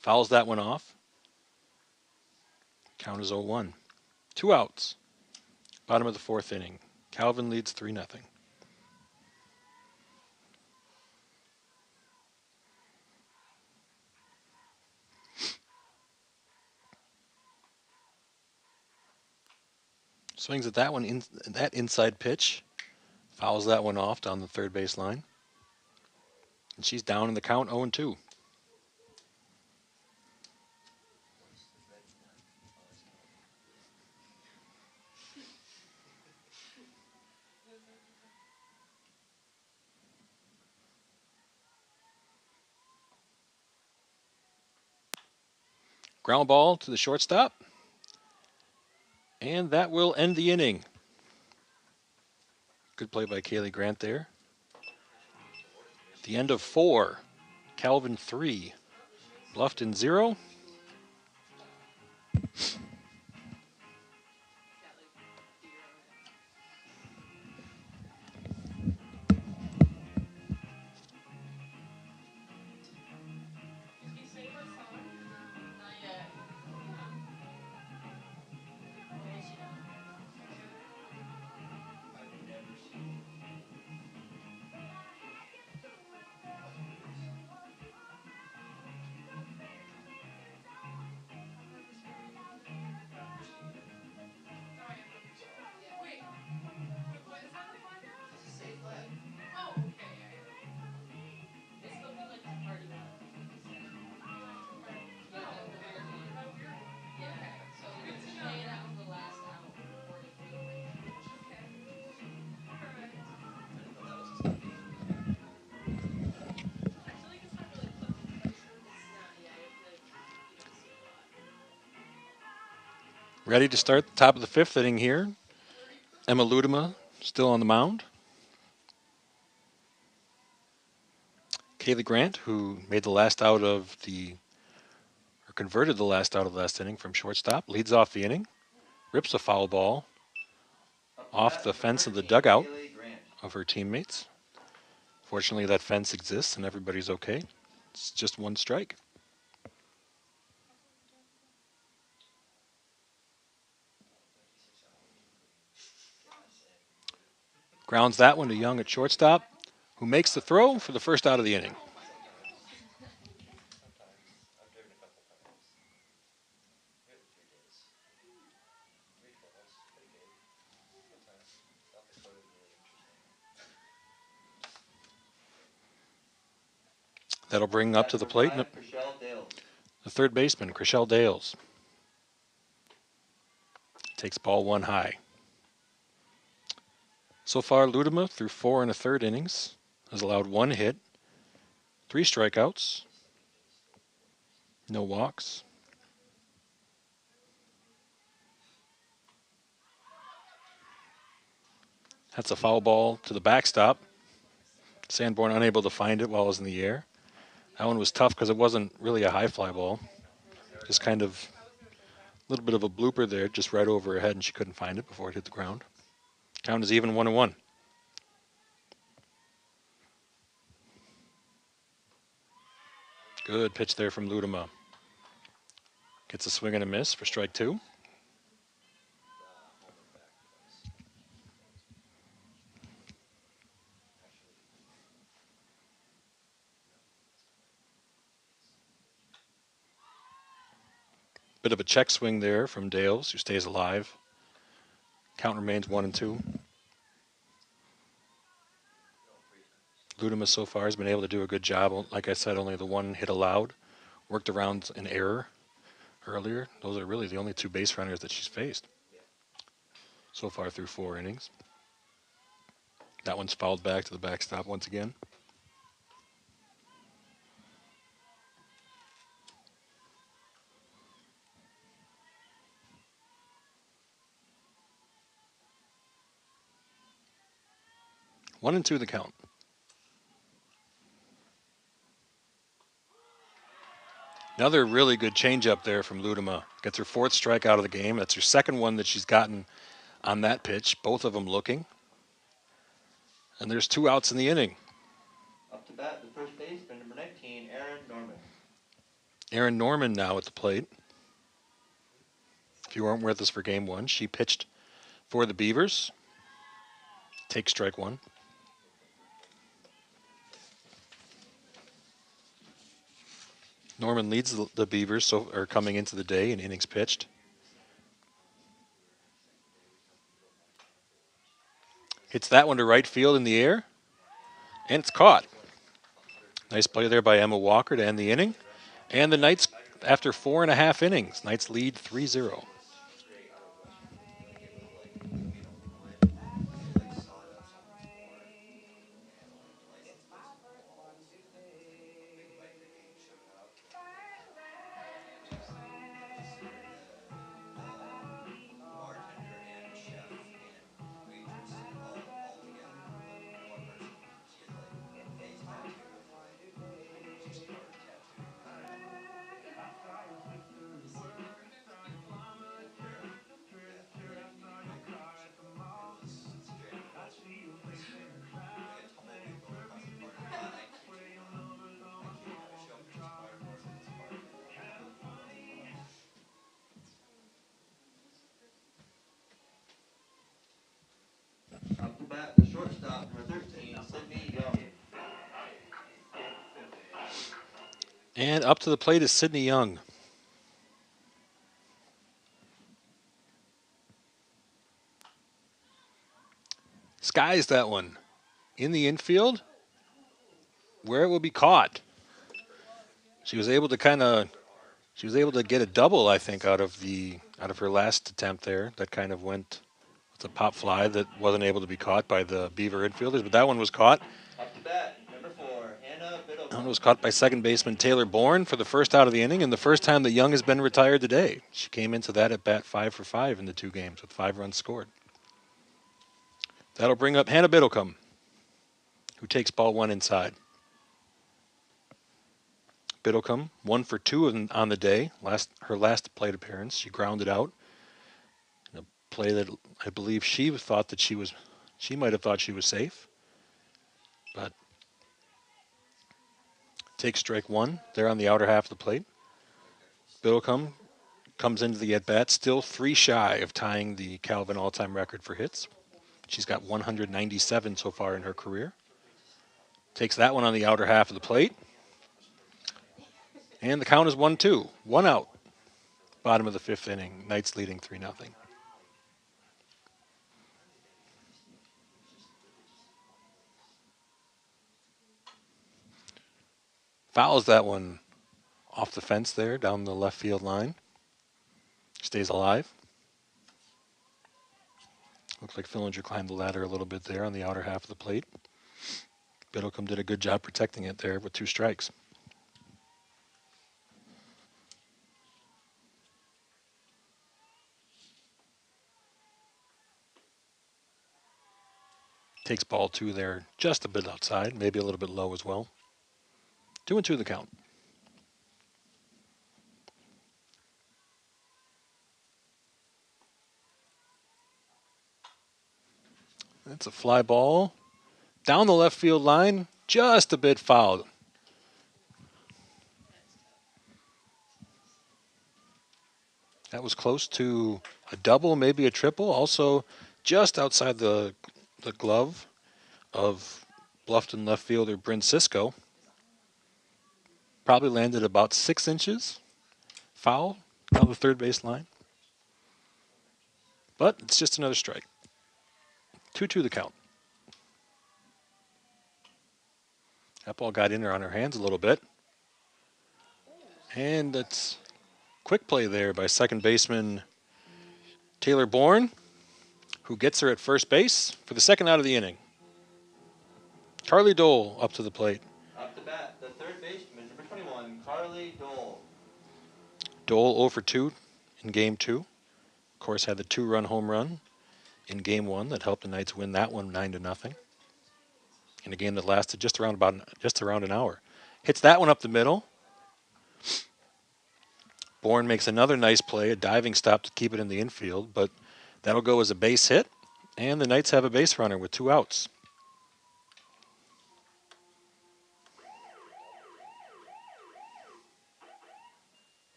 Fouls that one off. Count is 0-1. 2 outs. Bottom of the fourth inning. Calvin leads 3-0. Swings at that one, that inside pitch. Fouls that one off down the third base line. And she's down in the count 0-2. Ground ball to the shortstop. And that will end the inning. Good play by Kaylee Grant there. The end of 4. Calvin 3. Bluffton 0. Did he say what song? Not yet. Wait, what is that like on now? It's a safe flag. Oh, okay, yeah, yeah. They still do like the party one. Oh, Yeah, the weird one. that weird one. Yeah. Okay. So Good to they know. hit out the last out before the field break. Okay. Perfect. I feel like it's not really put the pressure. It's not. Yeah, you have to. You don't see it a lot. Ready to start the top of the 5th inning here. Emma Ludema still on the mound. Kaylee Grant, who made the last out of the, or converted the last out of the last inning from shortstop, leads off the inning, rips a foul ball Up to off bat, the number fence of the 13, dugout Kaylee Grant. of her teammates. Fortunately, that fence exists and everybody's okay. It's just one strike. Grounds that one to Young at shortstop, who makes the throw for the first out of the inning. That'll bring up to the plate Number 5, Chriselle Dales. the third baseman, Chriselle Dales. Takes ball 1 high. So far, Ludema, through 4 1/3 innings, has allowed 1 hit, 3 strikeouts, no walks. That's a foul ball to the backstop. Sanborn unable to find it while it was in the air. That one was tough because it wasn't really a high fly ball. Just kind of a little bit of a blooper there, just right over her head, and she couldn't find it before it hit the ground. Count is even 1-1. Good pitch there from Ludema. Gets a swing and a miss for strike 2. Bit of a check swing there from Dales, who stays alive. Count remains 1-2. Ludema so far has been able to do a good job. Like I said, only the 1 hit allowed. Worked around an error earlier. Those are really the only 2 base runners that she's faced so far through 4 innings. That one's fouled back to the backstop once again. One and two the count. Another really good changeup there from Ludema. Gets her 4th strikeout of the game. That's her 2nd one that she's gotten on that pitch. Both of them looking. And there's 2 outs in the inning. Up to bat, the first baseman, number 19, Aaron Norman. Aaron Norman now at the plate. If you weren't with us for game 1, she pitched for the Beavers. Take strike 1. Norman leads the Beavers are coming into the day in innings pitched. Hits that one to right field in the air, and it's caught. Nice play there by Emma Walker to end the inning. And the Knights, after 4.5 innings, Knights lead 3-0. Up to bat, the shortstop, number 13, Sydney Young. And up to the plate is Sydney Young. Skies that one. In the infield, where it will be caught. She was able to get a double, I think, out of her last attempt there. That kind of went with a pop fly that wasn't able to be caught by the Beaver infielders, but that one was caught. Up to bat, number 4, Hannah Biddle. That one was caught by second baseman Taylor Bourne for the first out of the inning, and the first time that Young has been retired today. She came into that at bat 5 for 5 in the 2 games with 5 runs scored. That'll bring up Hannah Biddlecombe, who takes ball 1 inside. Biddlecombe, 1 for 2 on the day. Her last plate appearance, she grounded out in a play that I believe she might have thought she was safe, but takes strike 1 there on the outer half of the plate. Biddlecombe comes into the at bat still 3 shy of tying the Calvin all-time record for hits. She's got 197 so far in her career. Takes that one on the outer half of the plate. And the count is 1-2. 1 out. Bottom of the 5th inning. Knights leading 3-0. Fouls that one off the fence there down the left field line. Stays alive. Looks like Fillinger climbed the ladder a little bit there on the outer half of the plate. Biddlecombe did a good job protecting it there with 2 strikes. Takes ball 2 there just a bit outside, maybe a little bit low as well. 2-2 the count. That's a fly ball down the left field line, just a bit fouled. That was close to a double, maybe a triple. Also, just outside the glove of Bluffton left fielder Bryn Cisco. Probably landed about 6 inches foul down the third base line. But it's just another strike. 2-2 the count. That ball got in there on her hands a little bit. And that's quick play there by second baseman Taylor Bourne, who gets her at first base for the second out of the inning. Carly Dole up to the plate. Up to bat, the third baseman, number 21, Carly Dole. Dole 0 for 2 in Game 2. Of course, had the 2-run home run in Game 1 that helped the Knights win that one 9-0. In a game that lasted just around an hour. Hits that one up the middle. Bourne makes another nice play, a diving stop to keep it in the infield, but that'll go as a base hit, and the Knights have a base runner with 2 outs.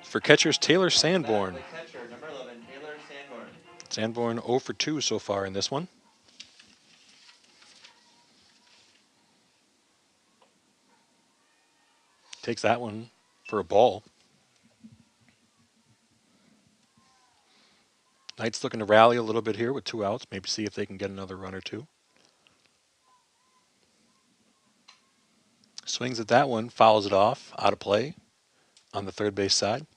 For catchers, Taylor Sanborn. The catcher, number 11, Taylor Sanborn. Sanborn 0 for 2 so far in this one. Takes that one for a ball. Knights looking to rally a little bit here with 2 outs. Maybe see if they can get another run or 2. Swings at that one, fouls it off, out of play on the third base side.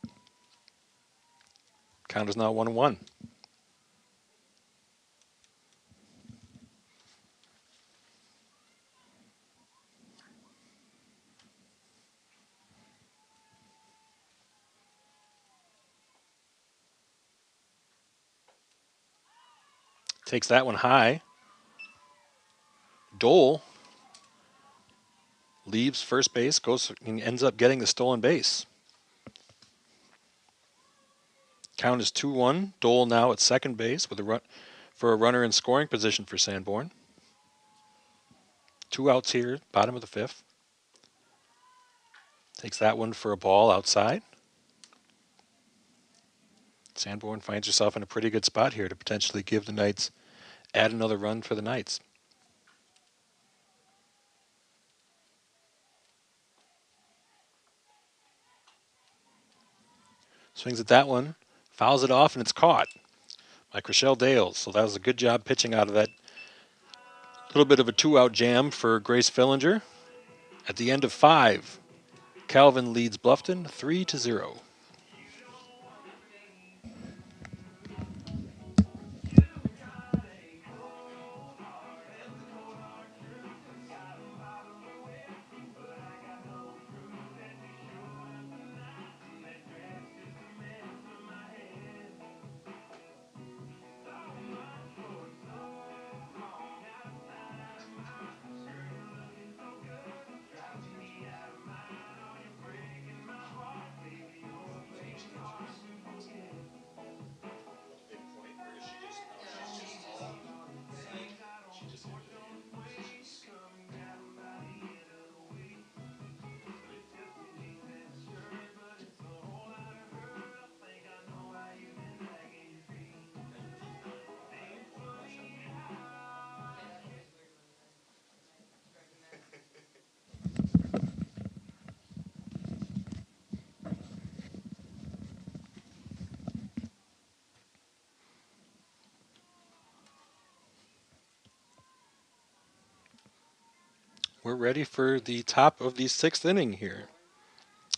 Count is now 1-1. Takes that one high. Dole leaves first base, goes and ends up getting the stolen base. Count is 2-1. Dole now at second base with a run for a runner in scoring position for Sanborn. 2 outs here, bottom of the fifth. Takes that one for a ball outside. Sanborn finds herself in a pretty good spot here to potentially give the Knights, add another run for the Knights. Swings at that one, fouls it off, and it's caught by Chriselle Dales. So that was a good job pitching out of that little bit of a 2-out jam for Grace Fillinger. At the end of 5, Calvin leads Bluffton 3-0. We're ready for the top of the 6th inning here.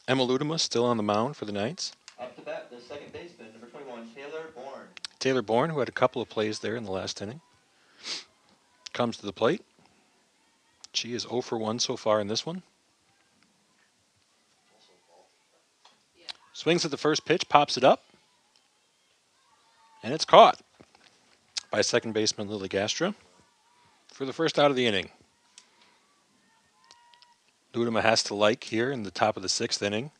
Emma Ludema still on the mound for the Knights. Up to bat, the second baseman, number 21, Taylor Bourne. Taylor Bourne, who had a couple of plays there in the last inning, comes to the plate. She is 0 for 1 so far in this one. Yeah. Swings at the first pitch, pops it up, and it's caught by second baseman Lily Gastra for the first out of the inning. Ludema has to like here in the top of the 6th inning.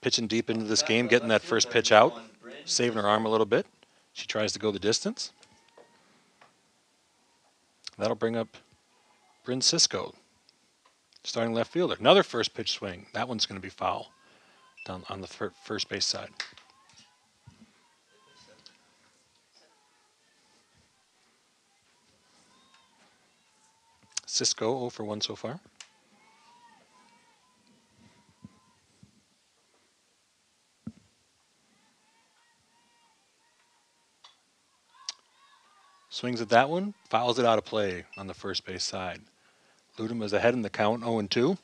Pitching deep into this game, getting that first pitch out, saving her arm a little bit. She tries to go the distance. That'll bring up Bryn Cisco, starting left fielder. Another first pitch swing. That one's going to be foul down on the first base side. Cisco 0 for 1 so far. Swings at that one, fouls it out of play on the first base side. Ludem is ahead in the count, 0-2.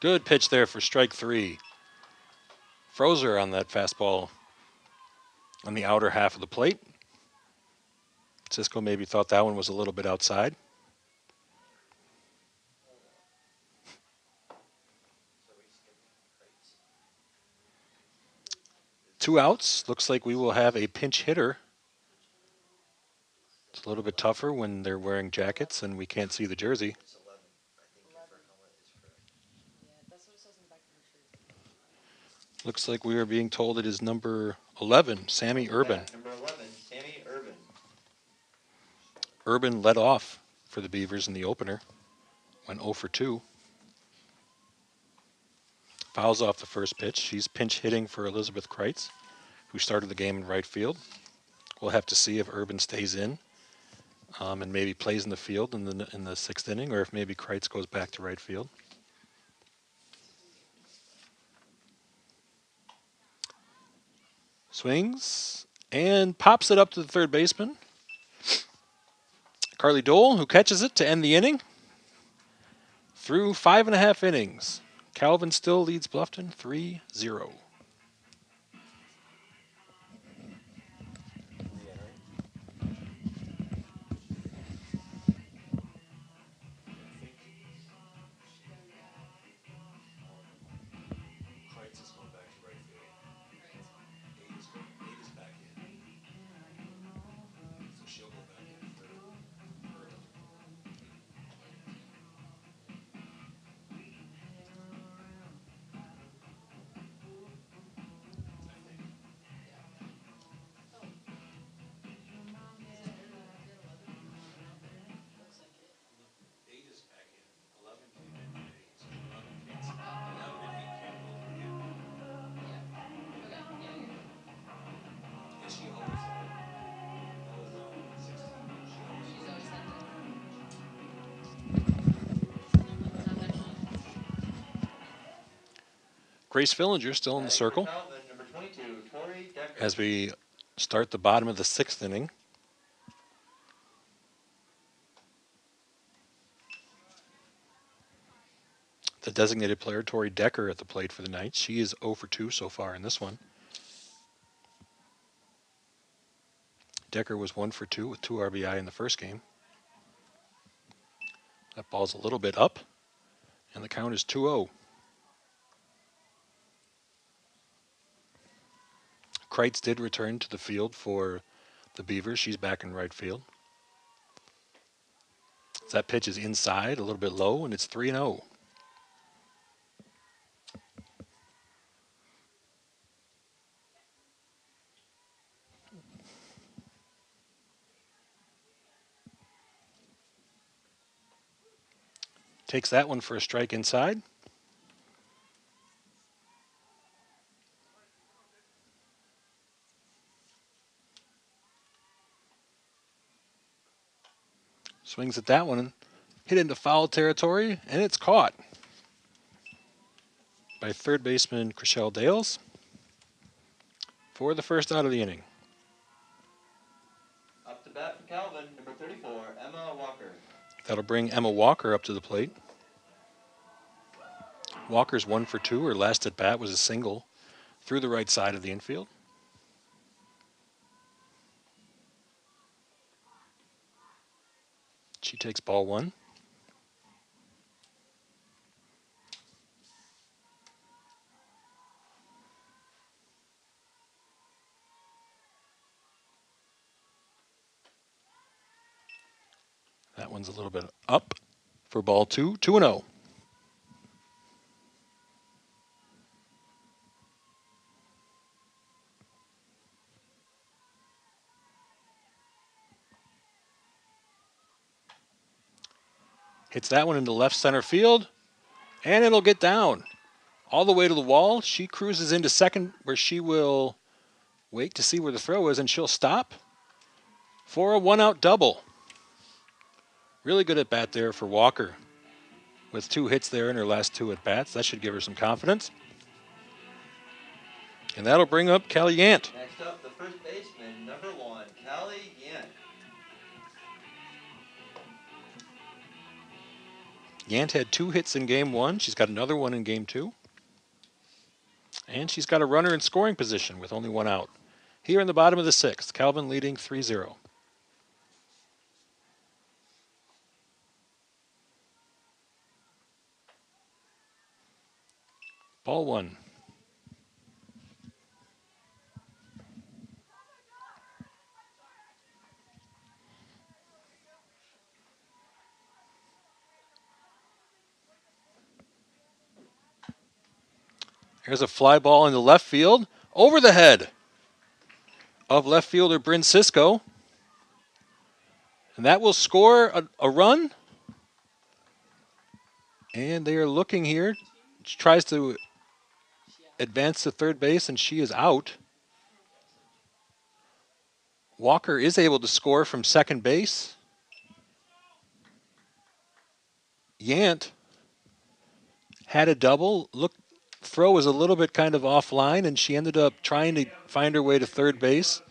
Good pitch there for strike 3. Froze her on that fastball on the outer half of the plate. Cisco maybe thought that one was a little bit outside. Two outs. Looks like we will have a pinch hitter. It's a little bit tougher when they're wearing jackets and we can't see the jersey. Yeah, that's what it says in the back of her shirt. Looks like we are being told it is number 11, Sammy Urban. Number 11, Sammy Urban. Urban led off for the Beavers in the opener. Went 0 for 2. Fouls off the first pitch. She's pinch hitting for Elizabeth Kreitz, who started the game in right field. We'll have to see if Urban stays in and maybe plays in the field in the 6th inning, or if maybe Kreitz goes back to right field. Swings and pops it up to the third baseman. Carly Dole, who catches it to end the inning. Through 5.5 innings, Calvin still leads Bluffton 3-0. Looks like it. Yeah. Okay. Yeah, you're good. She's always had that. Not that she. Grace Fillinger still in the Batting for circle Calvin, number 22, Tori Decker. as we start the bottom of the 6th inning. The designated player, Tori Decker, at the plate for the Knights. She is 0 for 2 so far in this one. Decker was 1 for 2 with 2 RBI in the first game. That ball's a little bit up, and the count is 2-0. Kreitz did return to the field for the Beavers. She's back in right field. That pitch is inside, a little bit low, and it's 3-0. Takes that one for a strike inside. Swings at that one, hit into foul territory, and it's caught by third baseman Chriselle Dales for the first out of the inning. Up to bat for Calvin, number 34, Emma Walker. That'll bring Emma Walker up to the plate. Walker's 1 for 2. Her last at bat was a single through the right side of the infield. She takes ball 1. That one's a little bit up for ball 2. 2-0. Hits that one into left center field, and it'll get down all the way to the wall. She cruises into second, where she will wait to see where the throw is, and she'll stop for a 1-out double. Really good at bat there for Walker with 2 hits there in her last 2 at bats. That should give her some confidence. And that'll bring up Callie Yant. Next up, the first baseman, number 1, Callie Yant. Yant had 2 hits in game 1. She's got another one in game 2. And she's got a runner in scoring position with only 1 out. Here in the bottom of the 6th, Calvin leading 3-0. Ball 1. Here's a fly ball into left field, over the head of left fielder Bryn Cisco. And that will score a run. And they are looking here. She tries to advance to third base, and she is out. Walker is able to score from second base. Yant had a double. Look, throw was a little bit kind of offline, and she ended up trying to find her way to third base,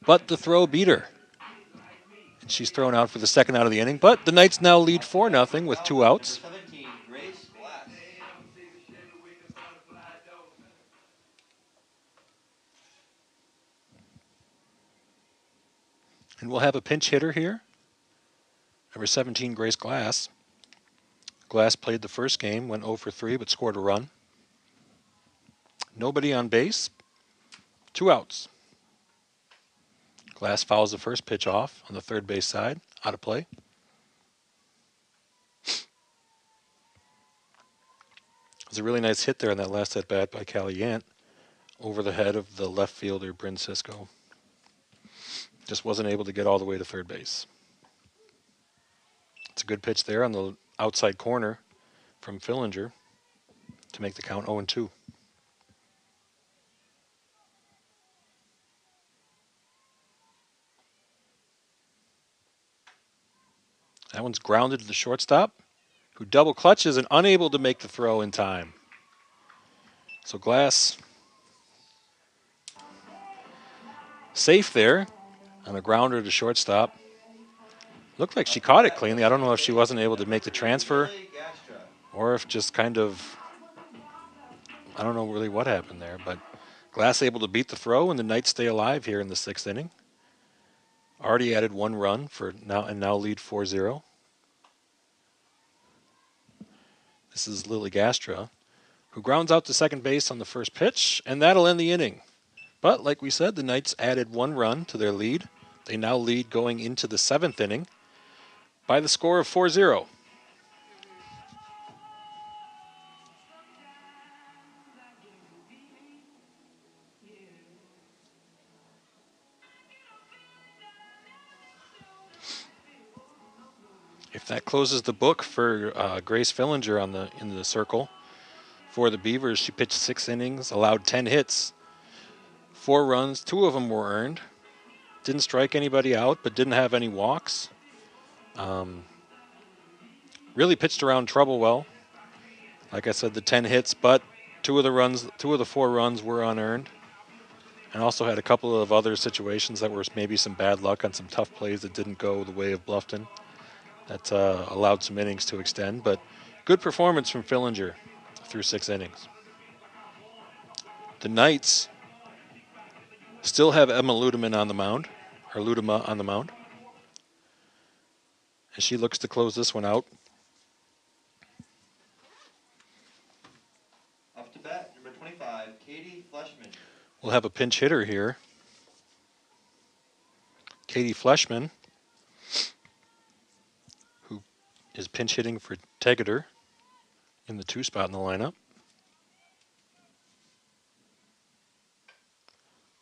but the throw beat her. And she's thrown out for the second out of the inning, but the Knights now lead 4-0 with 2 outs. Number 17, Grace Glass. And we'll have a pinch hitter here. Number 17, Grace Glass. Glass played the first game, went 0 for 3, but scored a run. Nobody on base. 2 outs. Glass fouls the first pitch off on the third base side, out of play. It was a really nice hit there on that last at bat by Callie Yant over the head of the left fielder, Bryn Cisco. Just wasn't able to get all the way to third base. It's a good pitch there on the outside corner from Fillinger to make the count 0-2. That one's grounded to the shortstop, who double clutches and unable to make the throw in time. So Glass safe there on a grounder to shortstop. Looked like she caught it cleanly. I don't know if she wasn't able to make the transfer Lily Gastra. or if just kind of, I don't know really what happened there, but Glass able to beat the throw and the Knights stay alive here in the 6th inning. Already added 1 run for now and now lead 4-0. This is Lily Gastra, who grounds out to second base on the first pitch, and that'll end the inning. But like we said, the Knights added 1 run to their lead. They now lead going into the 7th inning by the score of 4-0. If that closes the book for Grace Fillinger in the circle for the Beavers, she pitched 6 innings, allowed 10 hits, 4 runs, 2 of them were earned. Didn't strike anybody out, but didn't have any walks. Really pitched around trouble well. Like I said, the 10 hits, but 2 of the 4 runs were unearned. And also had a couple of other situations that were maybe some bad luck on some tough plays that didn't go the way of Bluffton. That allowed some innings to extend, but good performance from Fillinger through 6 innings. The Knights still have Emma Ludeman on the mound, or Ludema on the mound. And she looks to close this one out. Up to bat, number 25, Katie Fleshman. We'll have a pinch hitter here. Katie Fleshman, who is pinch hitting for Tegeter in the 2 spot in the lineup.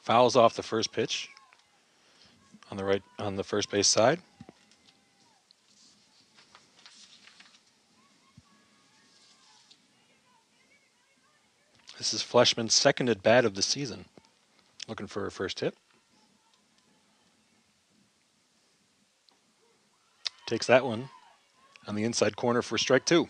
Fouls off the first pitch on the first base side. This is Fleshman's second at bat of the season. Looking for her first hit. Takes that one on the inside corner for strike 2.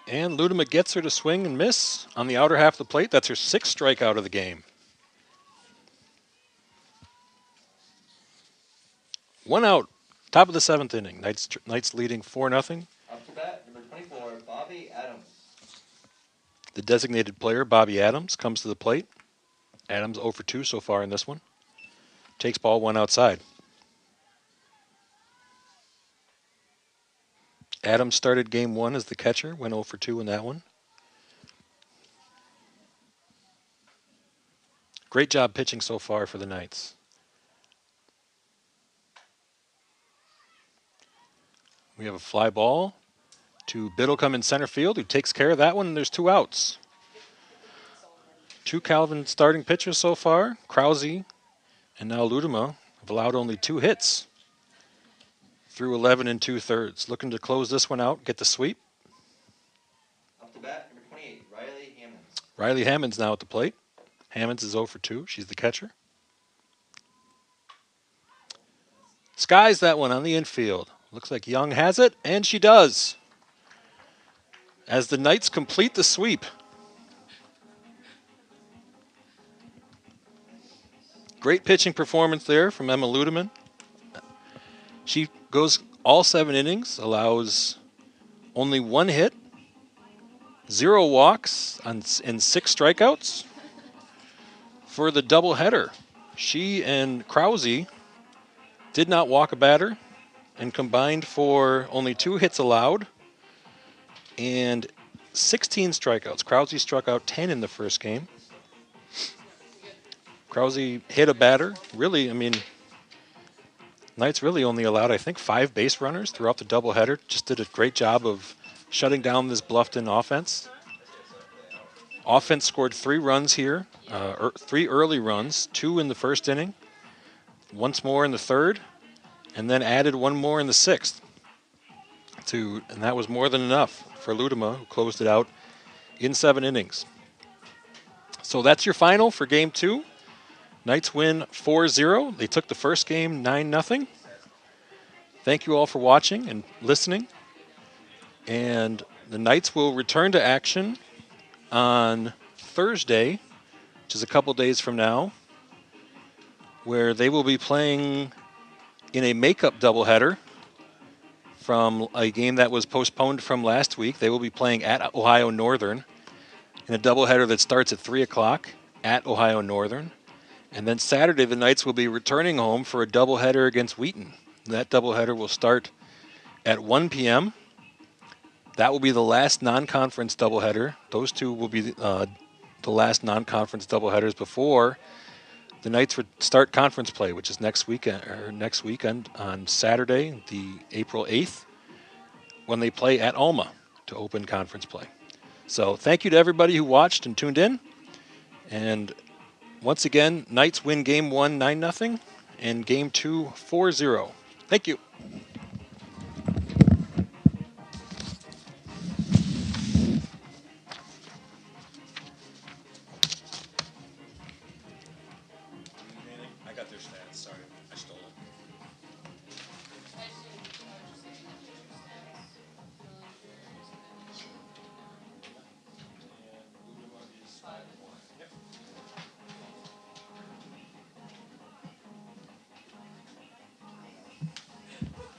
And Ludema gets her to swing and miss on the outer half of the plate. That's her 6th strikeout of the game. 1 out, top of the 7th inning. Knights leading 4-0. Up to bat, number 24, Bobby Adams. The designated player, Bobby Adams, comes to the plate. Adams 0 for 2 so far in this one. Takes ball 1 outside. Adams started game 1 as the catcher, went 0 for 2 in that one. Great job pitching so far for the Knights. We have a fly ball to Biddlecombe in center field, who takes care of that one, and there's 2 outs. 2 Calvin starting pitchers so far, Krause and now Ludema, have allowed only 2 hits through 11 2/3. Looking to close this one out, get the sweep. Up to bat, number 28, Riley Hammonds. Riley Hammond's now at the plate. Hammonds is 0 for 2. She's the catcher. Skies that one on the infield. Looks like Young has it, and she does. As the Knights complete the sweep. Great pitching performance there from Emma Ludeman. She goes all 7 innings, allows only 1 hit, 0 walks, and 6 strikeouts. For the doubleheader, she and Krause did not walk a batter and combined for only 2 hits allowed and 16 strikeouts. Krause struck out 10 in the first game. Krause hit a batter. Really, I mean, Knights really only allowed, I think, 5 base runners throughout the doubleheader. Just did a great job of shutting down this Bluffton offense. Offense scored 3 runs here, 3 early runs, 2 in the first inning, once more in the third, and then added 1 more in the 6th. And that was more than enough for Ludema, who closed it out in 7 innings. So that's your final for Game 2. Knights win 4-0. They took the first game 9-0. Thank you all for watching and listening. And the Knights will return to action on Thursday, which is a couple days from now, where they will be playing in a makeup doubleheader from a game that was postponed from last week. They will be playing at Ohio Northern in a doubleheader that starts at 3 o'clock at Ohio Northern. And then Saturday, the Knights will be returning home for a doubleheader against Wheaton. That doubleheader will start at 1 p.m. That will be the last non-conference doubleheader. Those 2 will be the last non-conference doubleheaders before the Knights would start conference play, which is next weekend on Saturday, the April 8th, when they play at Alma to open conference play. So thank you to everybody who watched and tuned in. And once again, Knights win Game 1 9-0 and Game 2 4-0. Thank you.